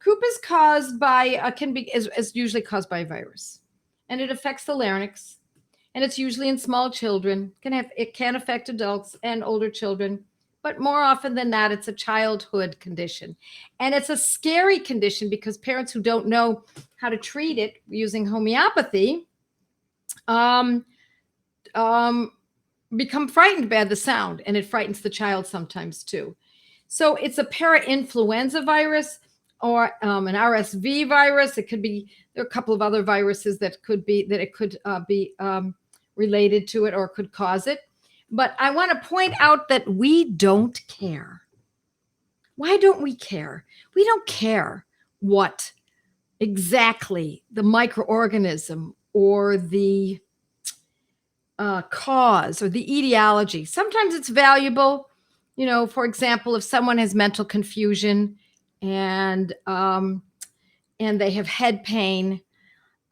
Croup is caused by, is usually caused by a virus, and it affects the larynx, and it's usually in small children. It can affect adults and older children, but more often than not, it's a childhood condition. And it's a scary condition because parents who don't know how to treat it using homeopathy um, um, become frightened by the sound, and it frightens the child sometimes too. So it's a parainfluenza virus or an RSV virus. It could be, there are a couple of other viruses that it could be related to it or could cause it. But I want to point out that we don't care. Why don't we care? We don't care what exactly the microorganism or the cause or the etiology. Sometimes it's valuable. For example, if someone has mental confusion and they have head pain,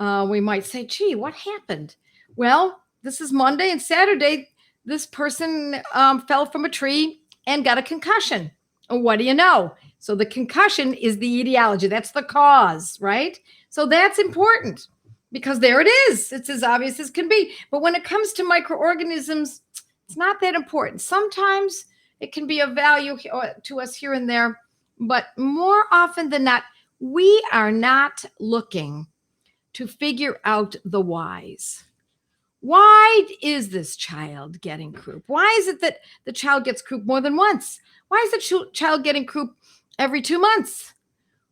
we might say, gee, what happened? Well, this is Monday and Saturday. This person fell from a tree and got a concussion. And what do you know? So the concussion is the etiology. That's the cause, right? So that's important because there it is. It's as obvious as can be. But when it comes to microorganisms, it's not that important. Sometimes it can be of value to us here and there, but more often than not, we are not looking to figure out the whys. Why is this child getting croup? Why is it that the child gets croup more than once? Why is the child getting croup every 2 months?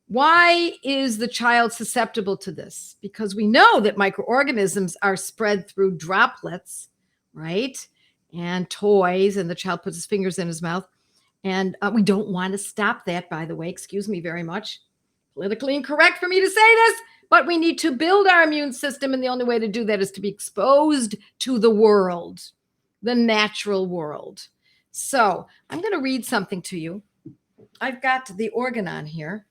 Why is the child susceptible to this? Because we know that microorganisms are spread through droplets, right? And toys, and the child puts his fingers in his mouth. And we don't want to stop that, by the way. Excuse me very much. Politically incorrect for me to say this, but we need to build our immune system, and the only way to do that is to be exposed to the world, the natural world. So I'm going to read something to you. I've got the Organon here.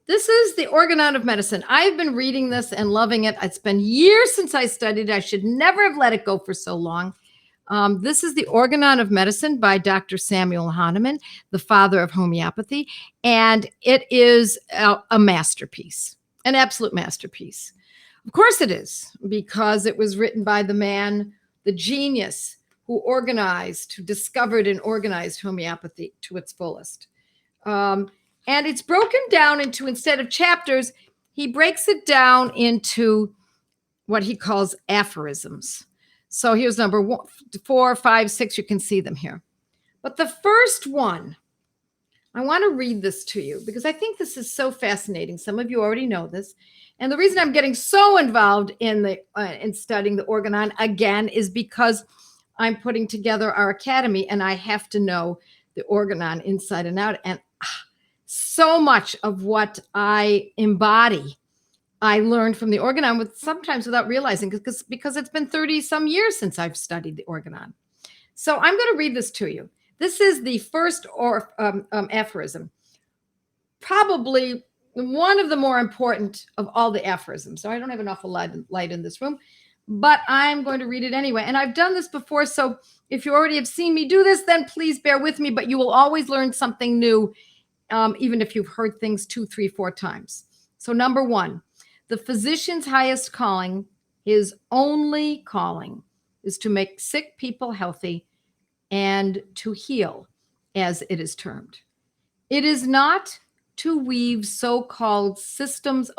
This is the Organon of medicine. I've been reading this and loving it. It's been years since I studied. I should never have let it go for so long. This is the Organon of medicine by Dr. Samuel Hahnemann, the father of homeopathy, and it is a masterpiece, an absolute masterpiece. Of course it is, because it was written by the man, the genius, who discovered and organized homeopathy to its fullest. And it's broken down into, instead of chapters, he breaks it down into what he calls aphorisms. So here's number 1, 4, 5, 6. You can see them here. But the first one, I want to read this to you because I think this is so fascinating. Some of you already know this. And the reason I'm getting so involved in studying the Organon again is because I'm putting together our academy and I have to know the Organon inside and out. And so much of what I embody, I learned from the Organon, sometimes without realizing, because it's been 30 some years since I've studied the Organon. So I'm going to read this to you. This is the first aphorism, probably one of the more important of all the aphorisms. So I don't have enough light in this room, but I'm going to read it anyway. And I've done this before, so if you already have seen me do this, then please bear with me, but you will always learn something new, even if you've heard things 2, 3, 4 times. So number 1, the physician's highest calling, his only calling, is to make sick people healthy and to heal, as it is termed. It is not to weave so-called systems,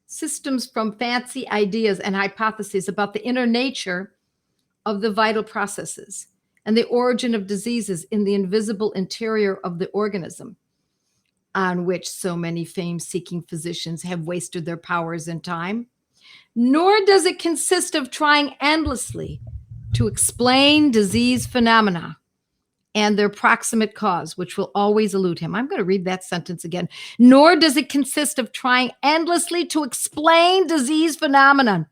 systems from fancy ideas and hypotheses about the inner nature of the vital processes and the origin of diseases in the invisible interior of the organism, on which so many fame-seeking physicians have wasted their powers and time. Nor does it consist of trying endlessly to explain disease phenomena and their proximate cause, which will always elude him. I'm going to read that sentence again. Nor does it consist of trying endlessly to explain disease phenomena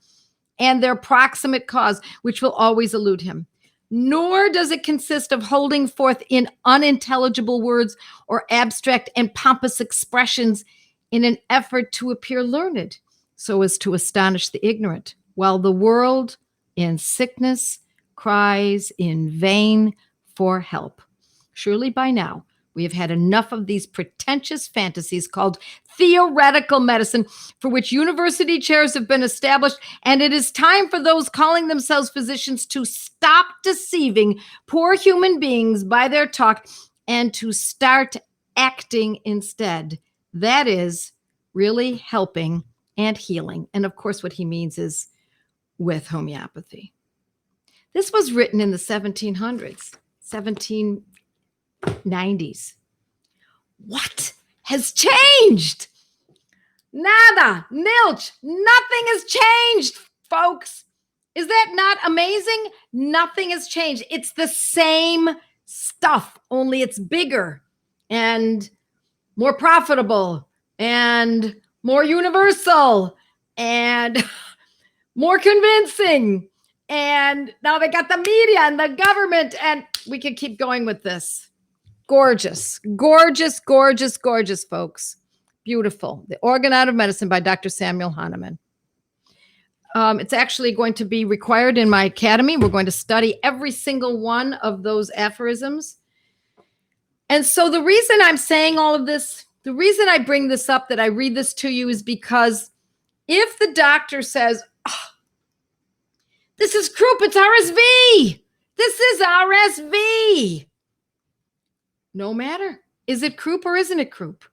and their proximate cause, which will always elude him. Nor does it consist of holding forth in unintelligible words or abstract and pompous expressions in an effort to appear learned, so as to astonish the ignorant, while the world in sickness cries in vain for help. Surely by now, We have had enough of these pretentious fantasies called theoretical medicine, for which university chairs have been established, and it is time for those calling themselves physicians to stop deceiving poor human beings by their talk and to start acting instead. That is really helping and healing. And of course, what he means is with homeopathy. This was written in the 1700s, 1790s. What has changed? Nada, nilch, nothing has changed, folks. Is that not amazing? Nothing has changed. It's the same stuff, only it's bigger and more profitable and more universal and more convincing. And now they got the media and the government, and we could keep going with this. Gorgeous, gorgeous, gorgeous, gorgeous, folks. Beautiful. The Organon of Medicine by Dr. Samuel Hahnemann. It's actually going to be required in my academy. We're going to study every single one of those aphorisms. And so the reason I'm saying all of this, the reason I bring this up, that I read this to you, is because if the doctor says, oh, this is croup, it's RSV. This is RSV. No matter. Is it croup or isn't it croup?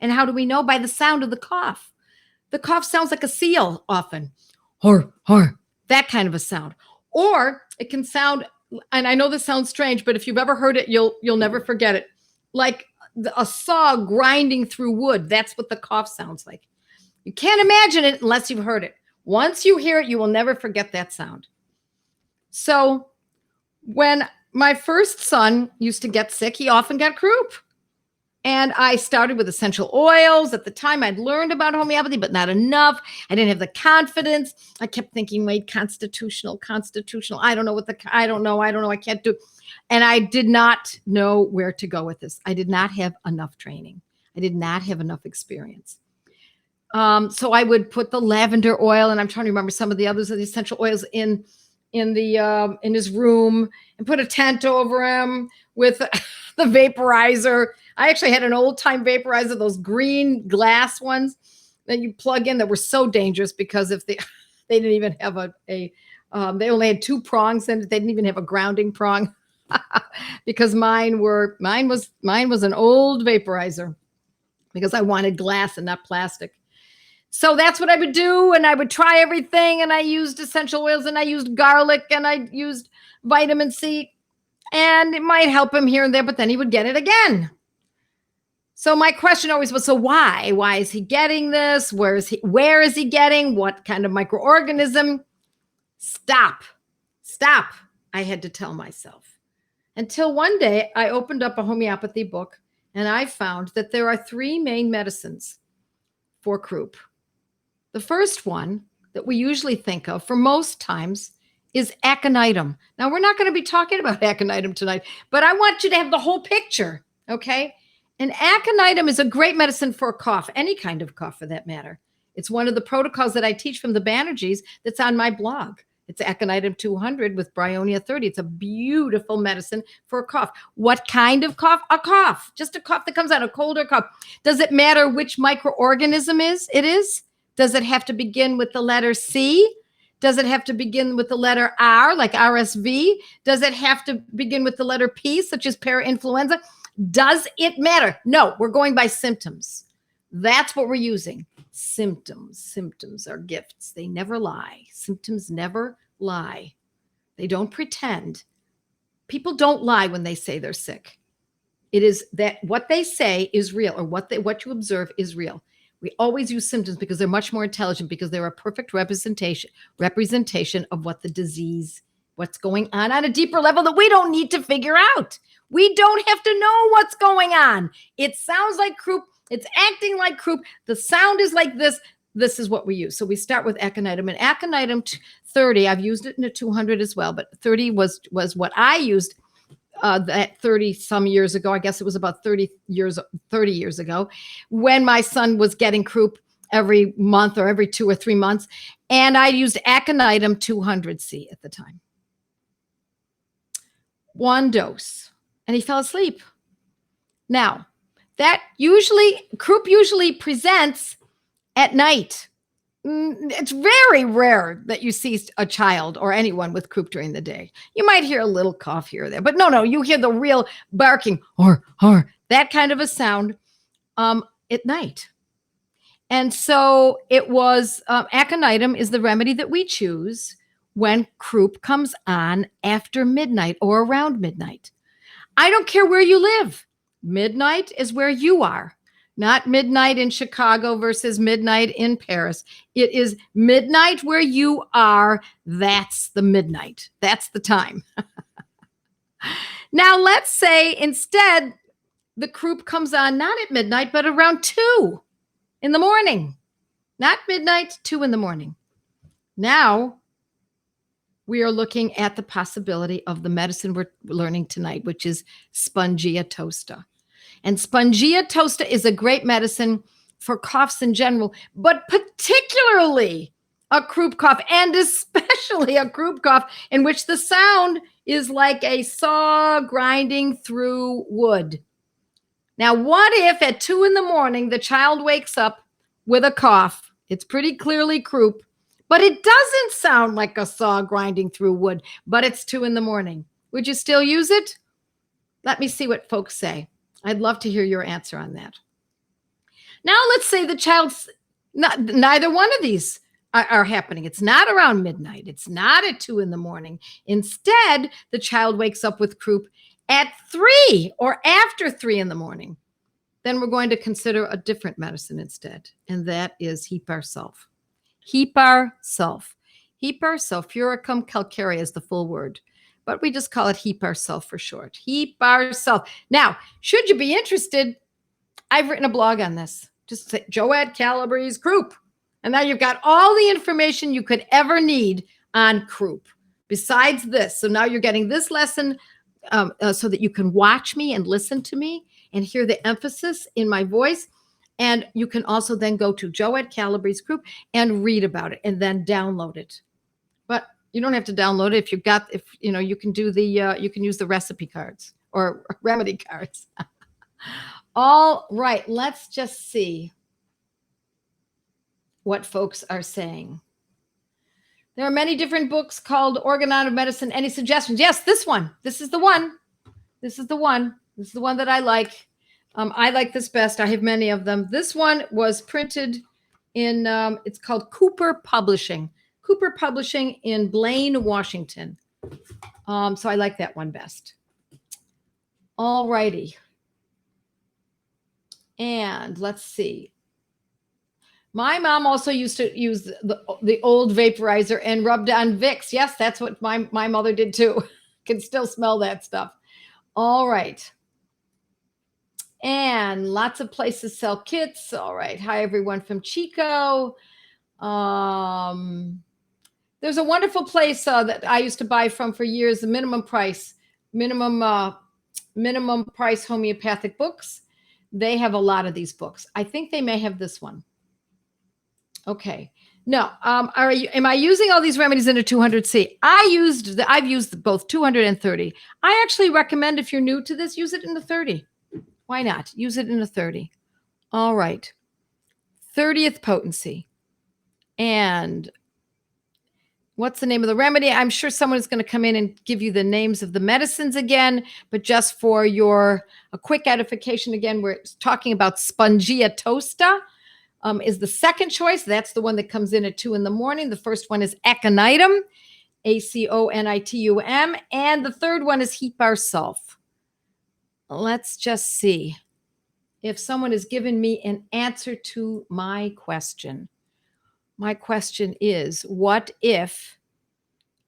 And how do we know? By the sound of the cough. The cough sounds like a seal often. Har, har, that kind of a sound. Or it can sound, and I know this sounds strange, but if you've ever heard it, you'll never forget it. Like a saw grinding through wood. That's what the cough sounds like. You can't imagine it unless you've heard it. Once you hear it, you will never forget that sound. So when my first son used to get sick, he often got croup. And I started with essential oils. At the time, I'd learned about homeopathy, but not enough. I didn't have the confidence. I kept thinking, wait, constitutional. I don't know, I can't do it. And I did not know where to go with this. I did not have enough training. I did not have enough experience. So I would put the lavender oil, and I'm trying to remember some of the others of the essential oils in his room, and put a tent over him with the vaporizer. I actually had an old time vaporizer, those green glass ones that you plug in, that were so dangerous because if they didn't even have they only had two prongs, and they didn't even have a grounding prong because mine was an old vaporizer because I wanted glass and not plastic. So that's what I would do. And I would try everything. And I used essential oils, and I used garlic, and I used vitamin C, and it might help him here and there, but then he would get it again. So my question always was, so why? Why is he getting this? Where is he getting? What kind of microorganism? Stop. I had to tell myself. Until one day I opened up a homeopathy book, and I found that there are three main medicines for croup. The first one that we usually think of for most times is aconitum. Now, we're not going to be talking about aconitum tonight, but I want you to have the whole picture, okay? And aconitum is a great medicine for a cough, any kind of cough for that matter. It's one of the protocols that I teach from the Banerjees that's on my blog. It's aconitum 200 with Bryonia 30. It's a beautiful medicine for a cough. What kind of cough? A cough. Just a cough that comes out, a cold or cough. Does it matter which microorganism it is? Does it have to begin with the letter C? Does it have to begin with the letter R, like RSV? Does it have to begin with the letter P, such as parainfluenza? Does it matter? No, we're going by symptoms. That's what we're using. Symptoms. Symptoms are gifts. They never lie. Symptoms never lie. They don't pretend. People don't lie when they say they're sick. It is that what they say is real, or what you observe is real. We always use symptoms because they're much more intelligent, because they're a perfect representation of what the disease, what's going on a deeper level that we don't need to figure out. We don't have to know what's going on. It sounds like croup. It's acting like croup. The sound is like this. This is what we use. So we start with aconitum. And aconitum 30, I've used it in a 200 as well, but 30 was what I used that 30 some years ago. I guess it was about 30 years ago, when my son was getting croup every month or every 2 or 3 months. And I used aconitum 200C at the time. 1 dose. And he fell asleep. Now, croup usually presents at night. It's very rare that you see a child or anyone with croup during the day. You might hear a little cough here or there, but no, you hear the real barking or that kind of a sound at night. And so it was aconitum is the remedy that we choose when croup comes on after midnight or around midnight. I don't care where you live. Midnight is where you are, not midnight in Chicago versus midnight in Paris. It is midnight where you are. That's the midnight. That's the time. Now, let's say instead the croup comes on not at midnight, but around 2 in the morning. Not midnight, 2 in the morning. Now, we are looking at the possibility of the medicine we're learning tonight, which is Spongia tosta. And Spongia tosta is a great medicine for coughs in general, but particularly a croup cough, and especially a croup cough in which the sound is like a saw grinding through wood. Now, what if at 2 in the morning the child wakes up with a cough? It's pretty clearly croup, but it doesn't sound like a saw grinding through wood, but it's 2 in the morning. Would you still use it? Let me see what folks say. I'd love to hear your answer on that. Now, let's say the child's neither one of these are happening. It's not around midnight. It's not at 2 in the morning. Instead, the child wakes up with croup at 3 or after 3 in the morning. Then we're going to consider a different medicine instead, and that is Hepar sulf. Hepar sulf. Hepar sulfuricum calcarea is the full word, but we just call it Hepar sulf for short. Hepar sulf. Now, should you be interested, I've written a blog on this. Just say Joette Calabrese-实croup. And now you've got all the information you could ever need on croup besides this. So now you're getting this lesson so that you can watch me and listen to me and hear the emphasis in my voice. And you can also then go to Joette Calabrese-实croup and read about it and then download it. But you don't have to download it if you can do you can use the recipe cards or remedy cards. All right, let's just see what folks are saying. There are many different books called Organon of Medicine. Any suggestions? Yes, this one. This is the one. This is the one. This is the one that I like. I like this best. I have many of them. This one was printed in, it's called Cooper Publishing. Cooper Publishing in Blaine, Washington. So I like that one best. All righty. And let's see. My mom also used to use the old vaporizer and rubbed on Vicks. Yes, that's what my mother did too. Can still smell that stuff. All right. And lots of places sell kits. All right. Hi, everyone from Chico. There's a wonderful place that I used to buy from for years, the minimum price homeopathic books. They have a lot of these books. I think they may have this one. Okay. No. Am I using all these remedies in a 200C? I've used both 200 and 30. I actually recommend if you're new to this, use it in the 30. Why not? Use it in a 30. All right. 30th potency. And what's the name of the remedy? I'm sure someone is going to come in and give you the names of the medicines again, but just for a quick edification again, we're talking about Spongia tosta. Is the second choice. That's the one that comes in at 2 in the morning. The first one is aconitum, aconitum, and the third one is Hepar sulf. Let's just see if someone has given me an answer to my question. My question is, what if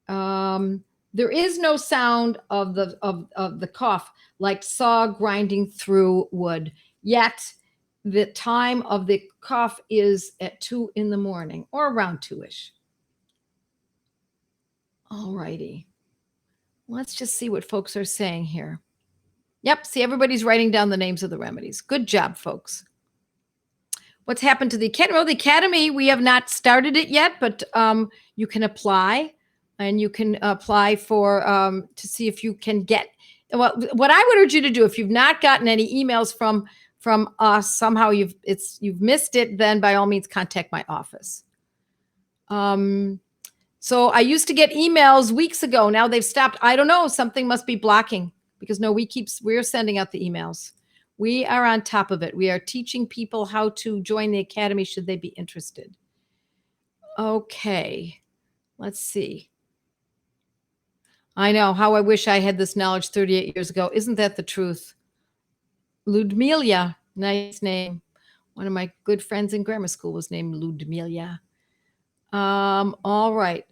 there is no sound of the cough like saw grinding through wood, yet the time of the cough is at 2 in the morning or around 2-ish. All righty. Let's just see what folks are saying here. Yep. See, everybody's writing down the names of the remedies. Good job, folks. What's happened to the Academy? Well, the Academy, we have not started it yet, but you can apply, and you can apply for to see if you can get Well, what I would urge you to do, if you've not gotten any emails from us, somehow you've missed it, then by all means contact my office. So I used to get emails weeks ago. Now they've stopped. I don't know. Something must be blocking, because no, we're sending out the emails. We are on top of it. We are teaching people how to join the academy should they be interested. Okay, let's see. I know how I wish I had this knowledge 38 years ago. Isn't that the truth? Ludmila, nice name. One of my good friends in grammar school was named Ludmila. All right.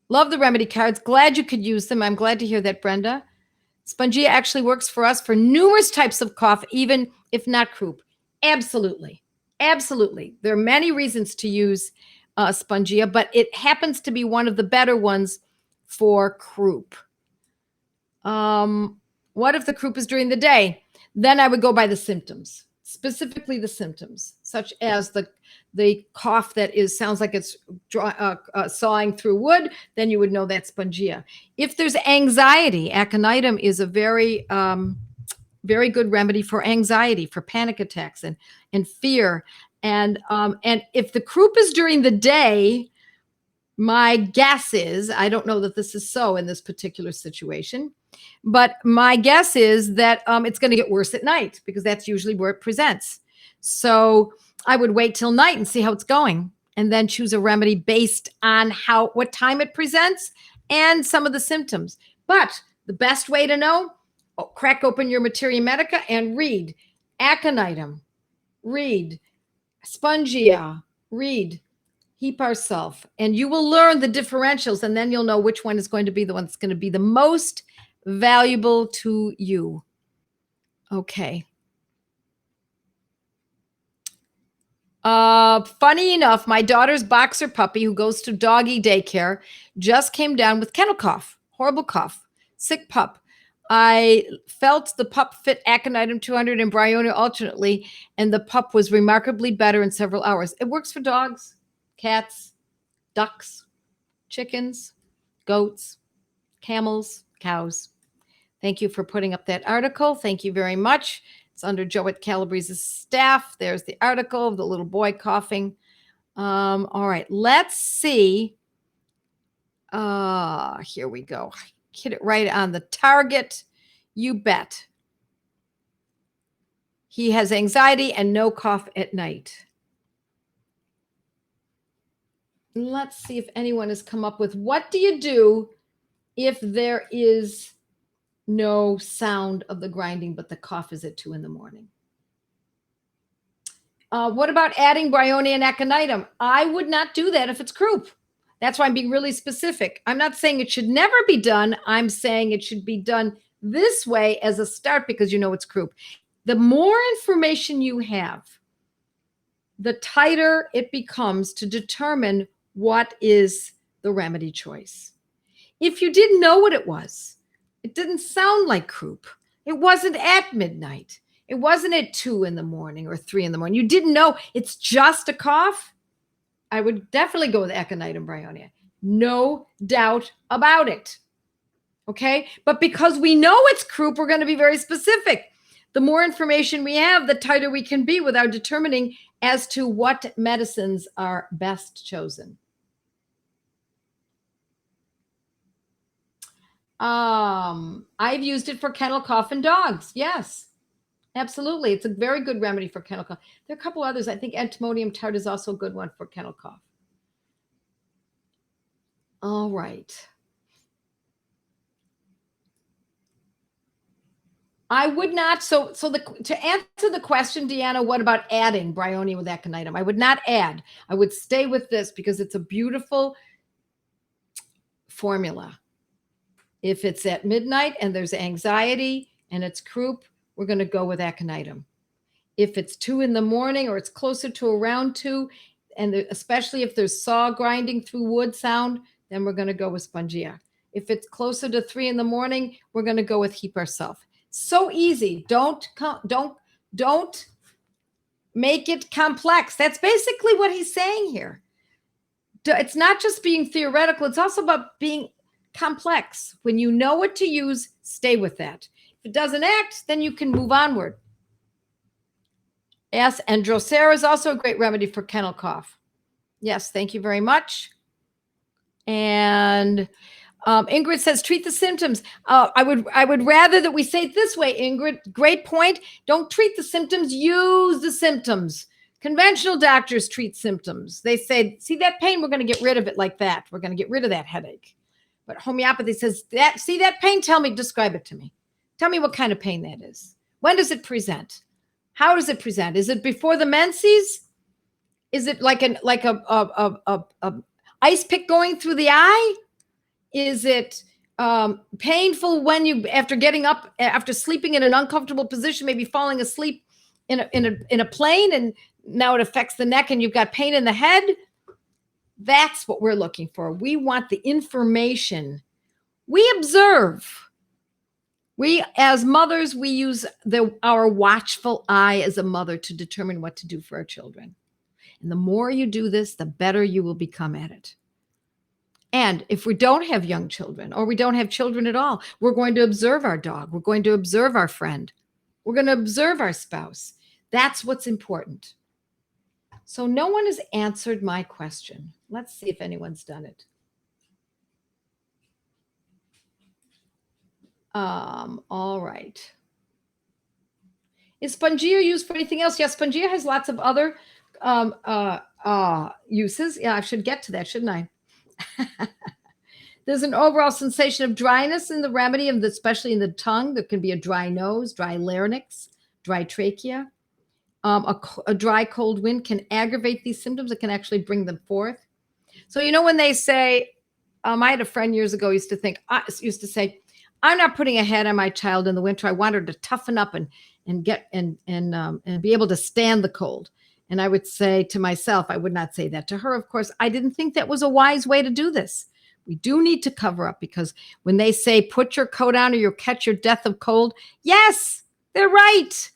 Love the remedy cards. Glad you could use them. I'm glad to hear that, Brenda. Spongia actually works for us for numerous types of cough, even if not croup. Absolutely. Absolutely. There are many reasons to use Spongia, but it happens to be one of the better ones for croup. What if the croup is during the day? Then I would go by the symptoms, specifically the symptoms, such as the cough that sounds like it's sawing through wood. Then you would know that's Spongia. If there's anxiety, aconitum is a very very good remedy for anxiety, for panic attacks and fear. And if the croup is during the day, my guess is, I don't know that this is so in this particular situation, but my guess is that it's going to get worse at night, because that's usually where it presents. So I would wait till night and see how it's going, and then choose a remedy based on what time it presents and some of the symptoms. But the best way to know, crack open your Materia Medica and read aconitum, read Spongia, read Heap Ourself, and you will learn the differentials, and then you'll know which one is going to be the one that's going to be the most valuable to you. Okay. Funny enough, my daughter's boxer puppy, who goes to doggy daycare, just came down with kennel cough, horrible cough, sick pup. I felt the pup fit aconitum 200 and Bryonia alternately, and the pup was remarkably better in several hours. It works for dogs, cats, ducks, chickens, goats, camels, cows. Thank you for putting up that article. Thank you very much. It's under Joette Calabrese-实staff. There's the article of the little boy coughing. All right, let's see. Here we go. Hit it right on the target. You bet. He has anxiety and no cough at night. Let's see if anyone has come up with, what do you do if there is no sound of the grinding, but the cough is at 2 a.m? What about adding Bryonia and aconitum? I would not do that if it's croup. That's why I'm being really specific. I'm not saying it should never be done. I'm saying it should be done this way as a start, because you know it's croup. The more information you have, the tighter it becomes to determine what is the remedy choice. If you didn't know what it was, it didn't sound like croup, it wasn't at midnight, it wasn't at 2 a.m. or 3 a.m, you didn't know, it's just a cough, I would definitely go with aconitum Bryonia. No doubt about it. Okay? But because we know it's croup, we're going to be very specific. The more information we have, the tighter we can be with our determining as to what medicines are best chosen. I've used it for kennel cough in dogs. Yes, absolutely. It's a very good remedy for kennel cough. There are a couple others. I think antimonium tart is also a good one for kennel cough. All right. I would not. To answer the question, Deanna, what about adding Bryonia with aconitum? I would not add. I would stay with this because it's a beautiful formula. If it's at midnight and there's anxiety and it's croup, we're going to go with aconitum. If it's 2 a.m. or it's closer to around 2, and especially if there's saw grinding through wood sound, then we're going to go with Spongia. If it's closer to 3 a.m, we're going to go with Heap Ourself. So easy. Don't make it complex. That's basically what he's saying here. It's not just being theoretical. It's also about being complex. When you know what to use, stay with that. If it doesn't act, then you can move onward. Yes, and Drosera is also a great remedy for kennel cough. Yes, thank you very much. And Ingrid says, treat the symptoms. I would rather that we say it this way, Ingrid. Great point. Don't treat the symptoms. Use the symptoms. Conventional doctors treat symptoms. They say, see that pain? We're going to get rid of it like that. We're going to get rid of that headache. But homeopathy says, see that pain? Tell me, describe it to me. Tell me what kind of pain that is. When does it present? How does it present? Is it before the menses? Is it like a ice pick going through the eye? Is it painful when you, after getting up, after sleeping in an uncomfortable position, maybe falling asleep in a plane, and now it affects the neck and you've got pain in the head? That's what we're looking for. We want the information. We observe. We, as mothers, we use our watchful eye as a mother to determine what to do for our children. And the more you do this, the better you will become at it. And if we don't have young children, or we don't have children at all, we're going to observe our dog. We're going to observe our friend. We're going to observe our spouse. That's what's important. So no one has answered my question. Let's see if anyone's done it. All right. Is Spongia used for anything else? Yes, Spongia has lots of other uses. Yeah, I should get to that, shouldn't I? There's an overall sensation of dryness in the remedy, and especially in the tongue. There can be a dry nose, dry larynx, dry trachea. A dry, cold wind can aggravate these symptoms. It can actually bring them forth. So, you know, when they say, I had a friend years ago used to say, I'm not putting a hat on my child in the winter. I want her to toughen up and be able to stand the cold. And I would say to myself, I would not say that to her. Of course, I didn't think that was a wise way to do this. We do need to cover up, because when they say put your coat on or you'll catch your death of cold, yes, they're right.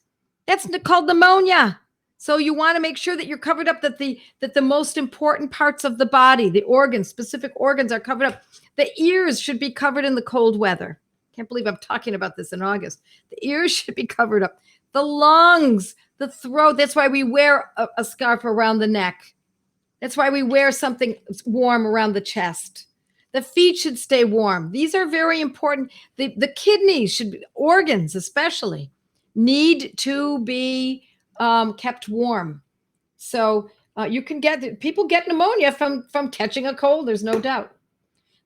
That's called pneumonia. So you want to make sure that you're covered up, that the most important parts of the body, the organs, specific organs, are covered up. The ears should be covered in the cold weather. Can't believe I'm talking about this in August. The ears should be covered up. The lungs, the throat. That's why we wear a scarf around the neck. That's why we wear something warm around the chest. The feet should stay warm. These are very important. The kidneys should be, organs especially, need to be kept warm. So people get pneumonia from catching a cold. There's no doubt.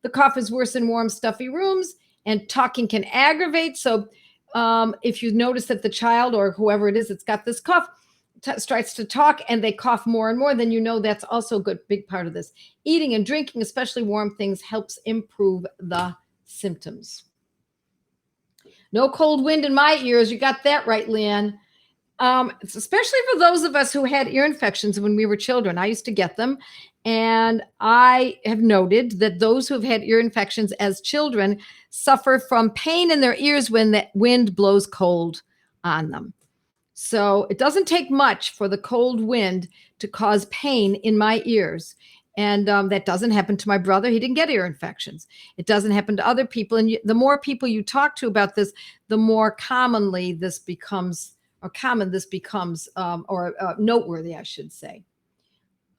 The cough is worse in warm, stuffy rooms, and talking can aggravate. So if you notice that the child or whoever it is that's got this cough starts to talk and they cough more and more, then you know that's also a good big part of this. Eating and drinking, especially warm things, helps improve the symptoms. No cold wind in my ears. You got that right, Leanne. Especially for those of us who had ear infections when we were children. I used to get them. And I have noted that those who have had ear infections as children suffer from pain in their ears when the wind blows cold on them. So it doesn't take much for the cold wind to cause pain in my ears. And that doesn't happen to my brother. He didn't get ear infections. It doesn't happen to other people. And the more people you talk to about this, the more commonly this becomes, noteworthy, I should say.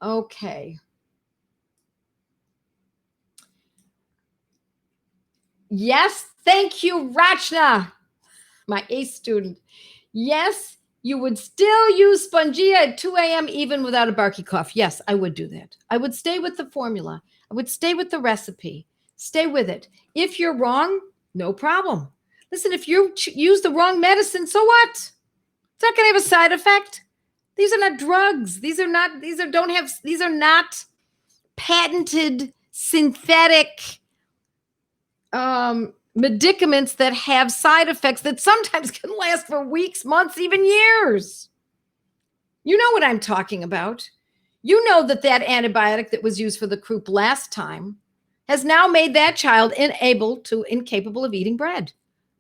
Okay. Yes, thank you, Rachna, my ACE student. Yes, you would still use Spongia at 2 a.m. even without a barky cough. Yes, I would do that. I would stay with the formula. I would stay with the recipe. Stay with it. If you're wrong, no problem. Listen, if you use the wrong medicine, so what? It's not going to have a side effect. These are not drugs. These are not patented synthetic medicaments that have side effects that sometimes can last for weeks, months, even years. You know what I'm talking about. You know that antibiotic that was used for the croup last time has now made that child incapable of eating bread.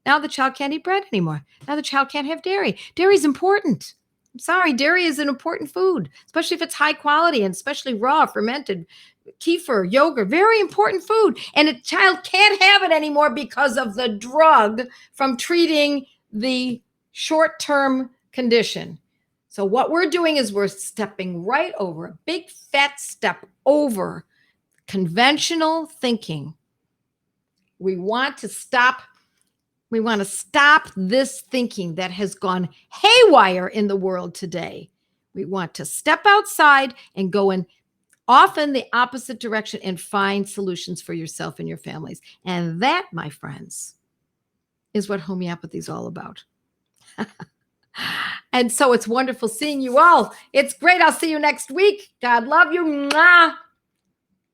Now the child can't eat bread anymore. Now the child can't have dairy. Dairy is important. I'm sorry, dairy is an important food, especially if it's high quality and especially raw, fermented. Kefir, yogurt, very important food. And a child can't have it anymore because of the drug from treating the short-term condition. So what we're doing is we're stepping right over, a big fat step over conventional thinking. We want to stop this thinking that has gone haywire in the world today. We want to step outside and go in often the opposite direction and find solutions for yourself and your families. And that, my friends, is what homeopathy is all about. And so it's wonderful seeing you all. It's great. I'll see you next week. God love you. Mwah.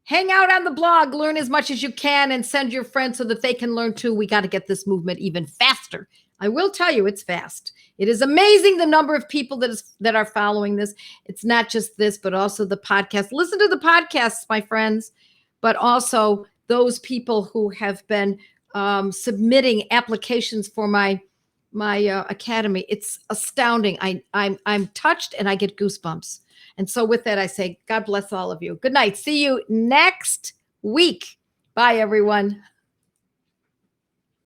Hang out on the blog, learn as much as you can, and send your friends so that they can learn too. We got to get this movement even faster. I will tell you, it's fast. It is amazing the number of people that are following this. It's not just this, but also the podcast. Listen to the podcasts, my friends, but also those people who have been submitting applications for my academy. It's astounding. I'm touched and I get goosebumps. And so with that, I say, God bless all of you. Good night. See you next week. Bye, everyone.